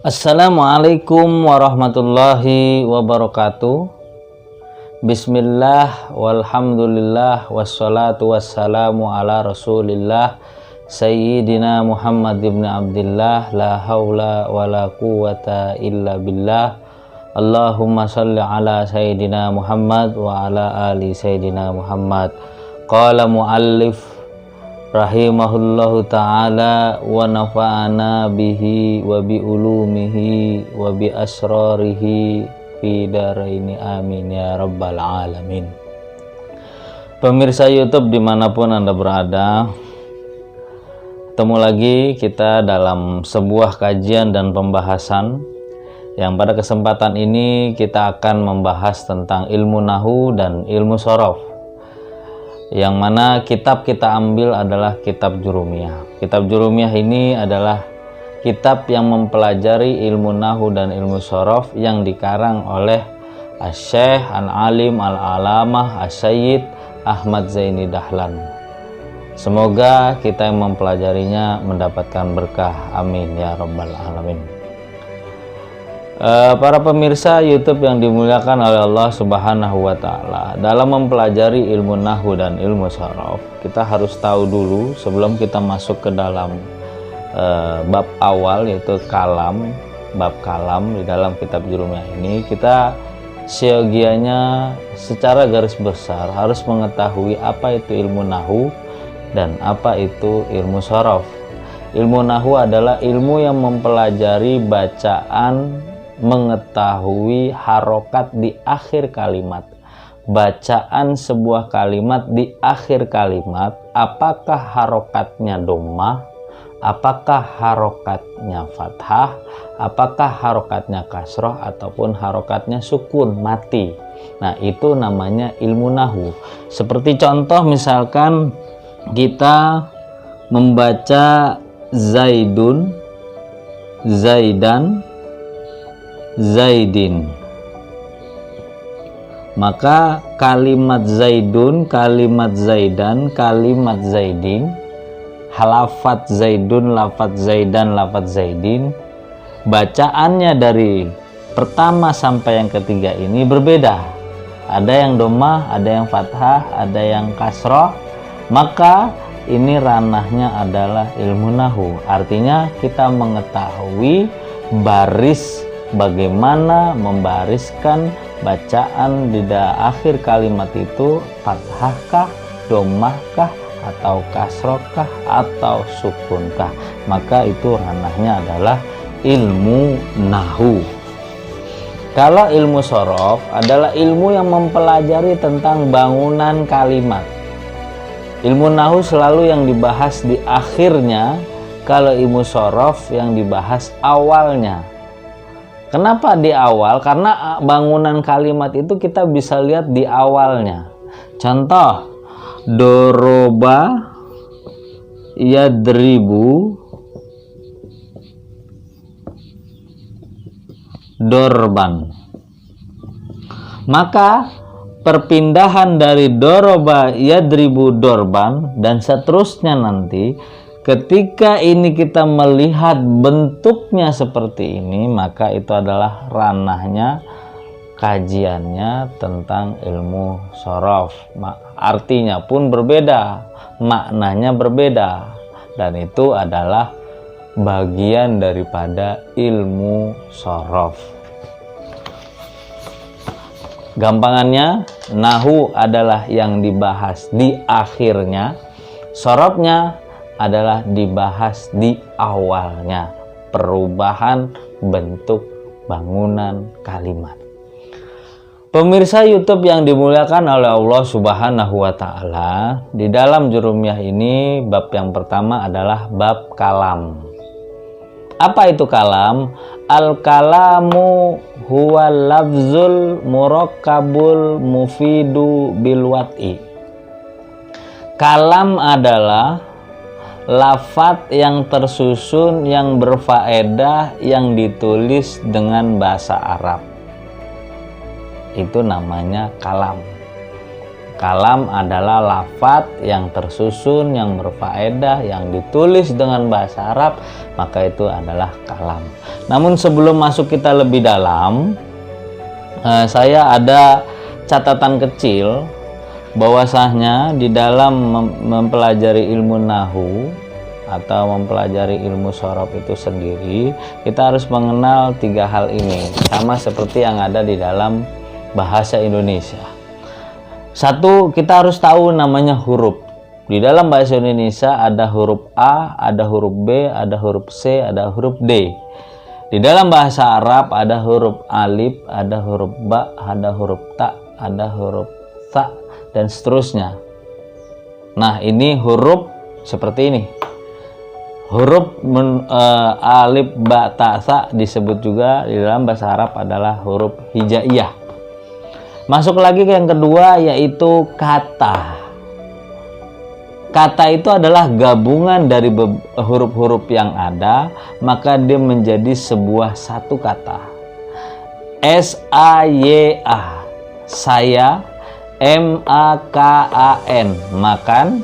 Assalamualaikum warahmatullahi wabarakatuh. Bismillah walhamdulillah wassalatu wassalamu ala rasulillah Sayyidina Muhammad ibn Abdillah, la hawla wa la quwata illa billah. Allahumma salli ala Sayyidina Muhammad wa ala ali Sayyidina Muhammad. Qala muallif rahimahullahu ta'ala wa nafa'ana bihi wa bi ulumihi wa bi asrarihi fi daraini amin ya rabbal alamin. Pemirsa YouTube dimanapun Anda berada, ketemu lagi kita dalam sebuah kajian dan pembahasan yang pada kesempatan ini kita akan membahas tentang ilmu nahu dan ilmu shorof, yang mana kitab kita ambil adalah kitab Jurumiyah. Kitab Jurumiyah ini adalah kitab yang mempelajari ilmu nahu dan ilmu shorof yang dikarang oleh Asy-Syaikh Al-Alim Al-Alamah Asy-Syaikh Ahmad Zaini Dahlan. Semoga kita yang mempelajarinya mendapatkan berkah, amin ya rabbal alamin. Para pemirsa YouTube yang dimuliakan oleh Allah Subhanahu wa Ta'ala, dalam mempelajari ilmu nahu dan ilmu shorof, kita harus tahu dulu sebelum kita masuk ke dalam bab awal, yaitu kalam, bab kalam di dalam kitab Jurumiyah ini, kita siogianya secara garis besar harus mengetahui apa itu ilmu nahu dan apa itu ilmu shorof. Ilmu nahu adalah ilmu yang mempelajari bacaan, mengetahui harokat di akhir kalimat, bacaan sebuah kalimat di akhir kalimat, apakah harokatnya dhammah, apakah harokatnya fathah, apakah harokatnya kasroh, ataupun harokatnya sukun, mati. Nah, itu namanya ilmu nahu. Seperti contoh misalkan kita membaca Zaidun, Zaidan, Zaidin, maka kalimat Zaidun, kalimat Zaidan, kalimat Zaidin, lafaz Zaidun, lafaz Zaidan, lafaz Zaidin, bacaannya dari pertama sampai yang ketiga ini berbeda. Ada yang dhammah, ada yang fathah, ada yang kasroh. Maka ini ranahnya adalah ilmu nahu. Artinya kita mengetahui baris, bagaimana membariskan bacaan di akhir kalimat itu, fathahkah, dhammahkah, atau kasrohkah, atau sukunkah. Maka itu ranahnya adalah ilmu nahu. Kalau ilmu shorof adalah ilmu yang mempelajari tentang bangunan kalimat. Ilmu nahu selalu yang dibahas di akhirnya, kalau ilmu shorof yang dibahas awalnya. Kenapa di awal? Karena bangunan kalimat itu kita bisa lihat di awalnya. Contoh, doroba yadribu dorban. Maka perpindahan dari doroba yadribu dorban dan seterusnya nanti, ketika ini kita melihat bentuknya seperti ini, maka itu adalah ranahnya, kajiannya tentang ilmu shorof. Artinya pun berbeda, maknanya berbeda, dan itu adalah bagian daripada ilmu shorof. Gampangannya, nahu adalah yang dibahas di akhirnya, shorofnya adalah dibahas di awalnya, perubahan bentuk bangunan kalimat. Pemirsa YouTube yang dimuliakan oleh Allah Subhanahu wa Ta'ala, di dalam Jurumiyah ini bab yang pertama adalah bab kalam. Apa itu kalam? Al-kalamu huwa lafzul murakkabul mufidu bilwat'i. Kalam adalah lafaz yang tersusun, yang berfaedah, yang ditulis dengan bahasa Arab. Itu namanya kalam. Kalam adalah lafadz yang tersusun, yang berfaedah, yang ditulis dengan bahasa Arab, maka itu adalah kalam. Namun sebelum masuk kita lebih dalam, saya ada catatan kecil bahwasanya di dalam mempelajari ilmu nahu atau mempelajari ilmu shorof itu sendiri, kita harus mengenal 3 hal ini, sama seperti yang ada di dalam bahasa Indonesia. Satu, kita harus tahu namanya huruf. Di dalam bahasa Indonesia ada huruf A, ada huruf B, ada huruf C, ada huruf D. Di dalam bahasa Arab ada huruf alif, ada huruf ba, ada huruf ta, ada huruf tha, dan seterusnya. Nah, ini huruf seperti ini. Huruf alif, ba, ta, tha disebut juga di dalam bahasa Arab adalah huruf hijaiyah. Masuk lagi ke yang kedua, yaitu kata. Kata itu adalah gabungan dari huruf-huruf yang ada, maka dia menjadi sebuah satu kata. S-A-Y-A, saya. M-A-K-A-N, makan.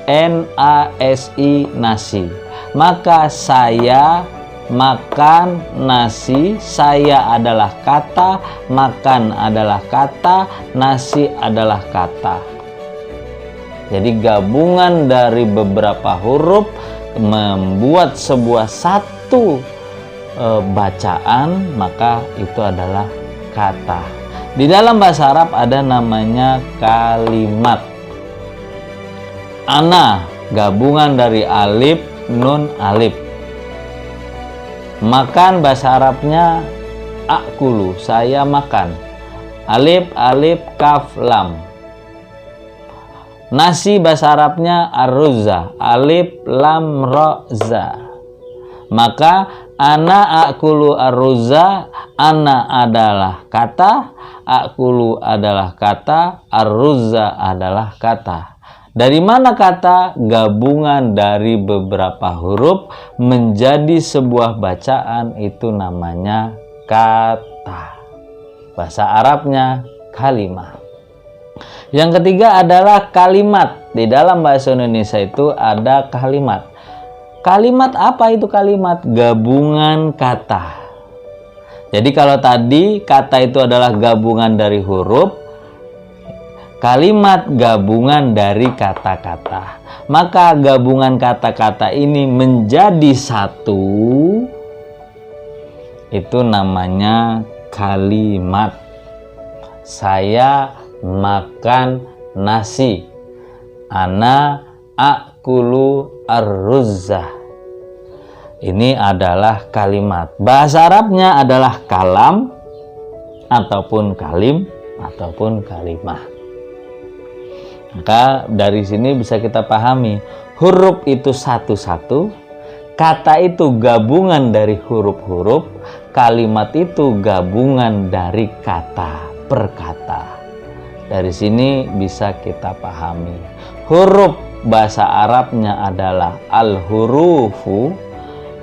N-A-S-I, nasi. Maka saya makan nasi, saya adalah kata, makan adalah kata, nasi adalah kata. Jadi gabungan dari beberapa huruf membuat sebuah satu bacaan, maka itu adalah kata. Di dalam bahasa Arab ada namanya kalimat. Ana, gabungan dari alif, nun, alif. Makan bahasa Arabnya akulu, saya makan. Alif, alif, kaf, lam. Nasi bahasa Arabnya arruza, alif, lam, ro, za. Maka ana akulu arruza, ana adalah kata, akulu adalah kata, arruza adalah kata. Dari mana kata? Gabungan dari beberapa huruf menjadi sebuah bacaan, itu namanya kata. Bahasa Arabnya kalimah. Yang ketiga adalah kalimat. Di dalam bahasa Indonesia itu ada kalimat. Kalimat apa itu kalimat? Gabungan kata. Jadi kalau tadi kata itu adalah gabungan dari huruf, kalimat gabungan dari kata-kata. Maka gabungan kata-kata ini menjadi satu, itu namanya kalimat. Saya makan nasi. Ana akulu arruzza. Ini adalah kalimat. Bahasa Arabnya adalah kalam ataupun kalim ataupun kalimah. Maka dari sini bisa kita pahami, huruf itu satu-satu, kata itu gabungan dari huruf-huruf, kalimat itu gabungan dari kata per kata. Dari sini bisa kita pahami, huruf bahasa Arabnya adalah al-hurufu,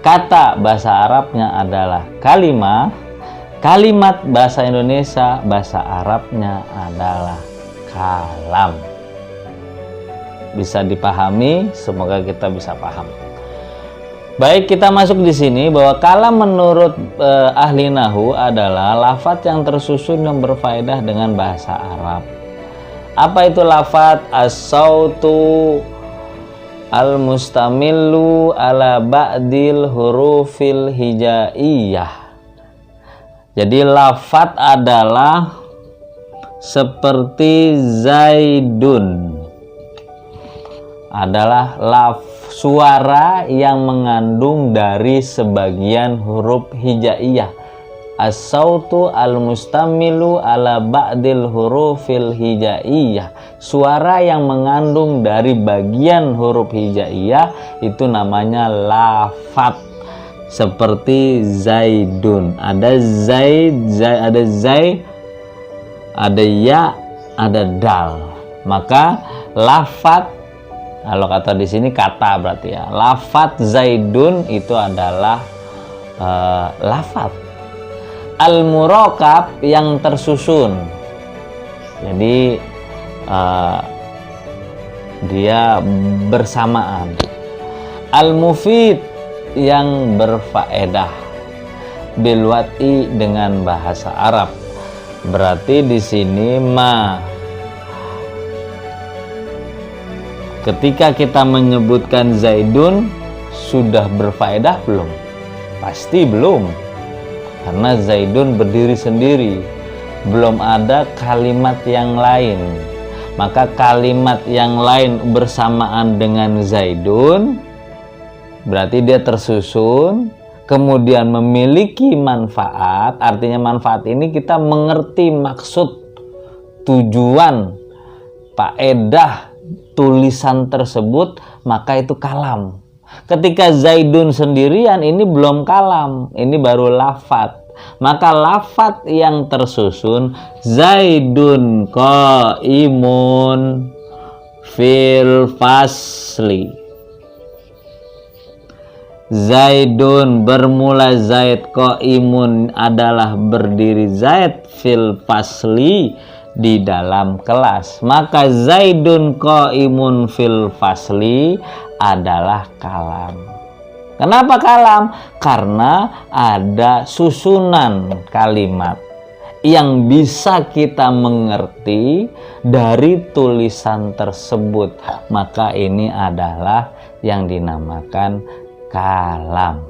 kata bahasa Arabnya adalah kalimah, kalimat bahasa Indonesia bahasa Arabnya adalah kalam. Bisa dipahami, semoga kita bisa paham. Baik, kita masuk di sini bahwa kalam menurut ahli nahu adalah lafadz yang tersusun dan berfaedah dengan bahasa Arab. Apa itu lafadz? As-sautu al-mustamillu ala ba'dil hurufil hijaiyah. Jadi lafadz adalah seperti Zaidun, adalah suara yang mengandung dari sebagian huruf hijaiyah. As-sautu al-mustamilu ala ba'dil hurufil hijaiyah. Suara yang mengandung dari bagian huruf hijaiyah itu namanya lafadz. Seperti Zaidun. Ada Zaid, ada Zai, ada ya, ada dal. Maka lafadz, kalau kata di sini kata berarti ya. Lafadz Zaidun itu adalah lafadz. Al-murakab yang tersusun. Jadi dia bersamaan. Al-mufid yang berfaedah, bilwati dengan bahasa Arab. Berarti di sini ketika kita menyebutkan Zaidun sudah berfaedah belum? Pasti belum, karena Zaidun berdiri sendiri, belum ada kalimat yang lain. Maka kalimat yang lain bersamaan dengan Zaidun berarti dia tersusun, kemudian memiliki manfaat. Artinya manfaat ini kita mengerti maksud, tujuan, faedah tulisan tersebut, maka itu kalam. Ketika Zaidun sendirian, ini belum kalam, ini baru lafat. Maka lafat yang tersusun Zaidun qaimun fil fasli. Zaidun bermula Zaid, qaimun adalah berdiri Zaid, fil fasli di dalam kelas. Maka Zaidun qaimun fil fasli adalah kalam. Kenapa kalam? Karena ada susunan kalimat yang bisa kita mengerti dari tulisan tersebut. Maka ini adalah yang dinamakan kalam.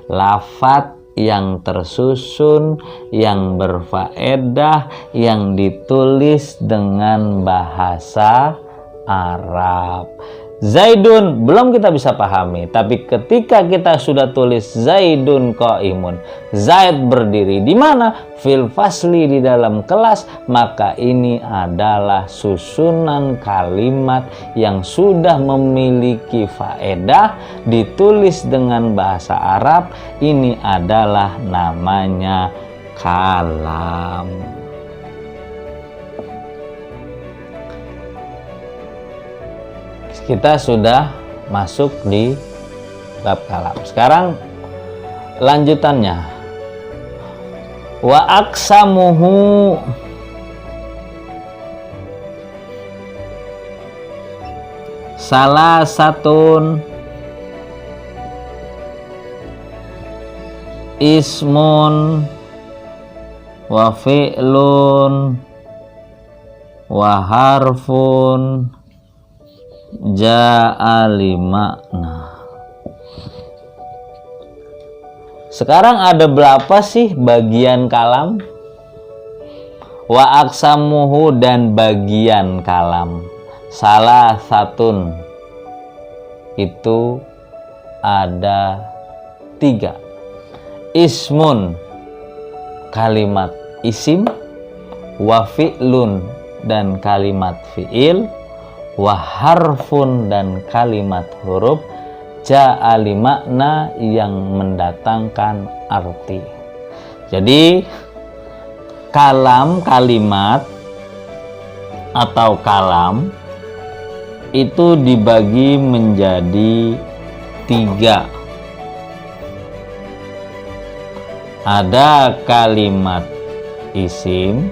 Lafat yang tersusun, yang berfaedah, yang ditulis dengan bahasa Arab. Zaidun belum kita bisa pahami, tapi ketika kita sudah tulis Zaidun qaimun, Zaid berdiri di mana? Fil fasli, di dalam kelas, maka ini adalah susunan kalimat yang sudah memiliki faedah, ditulis dengan bahasa Arab. Ini adalah namanya kalam. Kita sudah masuk di bab kalam. Sekarang lanjutannya. Wa aqsamuhu salasatun ismun wa fi'lun wa harfun ja'ali makna. Sekarang ada berapa sih bagian kalam? Wa aqsamuhu, dan bagian kalam. Salah satun, itu ada 3. Ismun, kalimat isim. Wa fi'lun, dan kalimat fi'il. Wa harfun, dan kalimat huruf. Ja'ali makna, yang mendatangkan arti. Jadi kalam, kalimat atau kalam itu dibagi menjadi 3. Ada kalimat isim,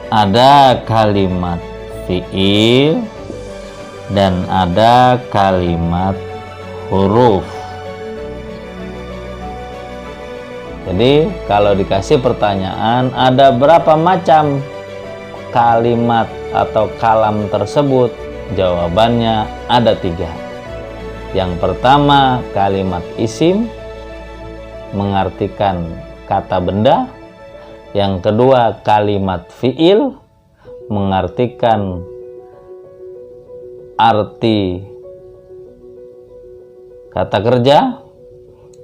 ada kalimat fi'il, dan ada kalimat huruf. Jadi kalau dikasih pertanyaan ada berapa macam kalimat atau kalam tersebut, jawabannya ada 3. Yang pertama kalimat isim, mengartikan kata benda. Yang kedua kalimat fi'il, mengartikan arti kata kerja.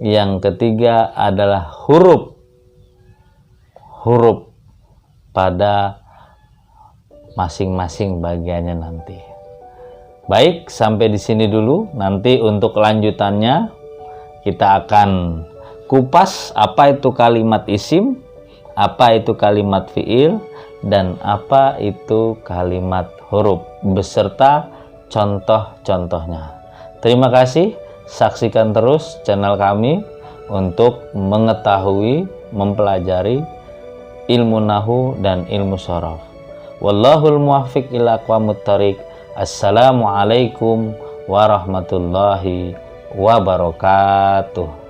Yang ketiga adalah huruf pada masing-masing bagiannya nanti. Baik, sampai di sini dulu. Nanti untuk lanjutannya kita akan kupas apa itu kalimat isim, apa itu kalimat fi'il, dan apa itu kalimat huruf beserta contoh-contohnya. Terima kasih, saksikan terus channel kami untuk mengetahui, mempelajari ilmu nahwu dan ilmu shorof. Wallahul muwaffiq ila aqwamit thoriq. Assalamualaikum warahmatullahi wabarakatuh.